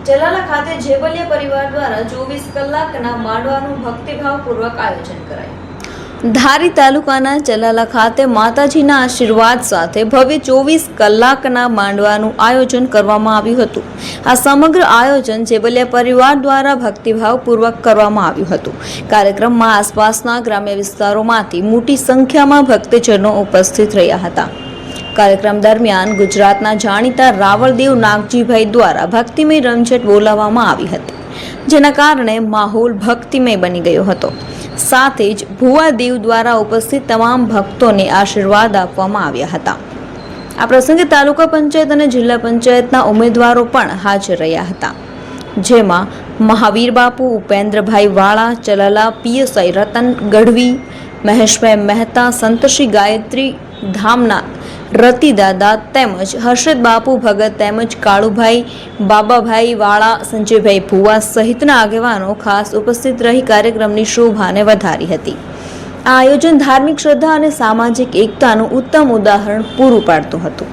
ચલાલા ખાતે જેબલિયા પરિવાર દ્વારા 24 કલાકના માંડવાનું ભક્તિભાવપૂર્વક આયોજન કરાયું। ધારી તાલુકાના ચલાલા ખાતે માતાજીના આશીર્વાદ સાથે ભવ્ય 24 કલાકના માંડવાનું આયોજન કરવામાં આવ્યું હતું। આ સમગ્ર આયોજન જેબલિયા પરિવાર દ્વારા ભક્તિભાવપૂર્વક કરવામાં આવ્યું હતું। કાર્યક્રમમાં આસપાસના ગ્રામ્ય વિસ્તારોમાંથી મોટી સંખ્યામાં ભક્તજનો ઉપસ્થિત રહ્યા હતા। કાર્યક્રમ દરમિયાન ગુજરાતના જાણીતા રાવળદેવ નાગજીભાઈ દ્વારા ભક્તિમય રમઝટ બોલાવવામાં આવી હતી, જેના કારણે માહોલ ભક્તિમય બની ગયો હતો। સાથે જ ભુવાદેવ દ્વારા ઉપસ્થિત તમામ ભક્તોને આશીર્વાદ આપવામાં આવ્યા હતા। આ પ્રસંગે તાલુકા પંચાયત અને જિલ્લા પંચાયતના ઉમેદવારો પણ હાજર રહ્યા હતા, જેમાં મહાવીર બાપુ ઉપેન્દ્રભાઈ વાળા, ચલાલા પીએસઆઈ રતન ગઢવી, મહેશભાઈ મહેતા, સંતશ્રી ગાયત્રી ધામના રતિદાદા તેમજ હર્ષદ બાપુ ભગત તેમજ કાળુભાઈ, બાબાભાઈ વાળા, સંજયભાઈ ભુવા સહિતના આગેવાનો ખાસ ઉપસ્થિત રહી કાર્યક્રમની શોભાને વધારી હતી। આ આયોજન ધાર્મિક શ્રદ્ધા અને સામાજિક એકતાનું ઉત્તમ ઉદાહરણ પૂરું પાડતું હતું।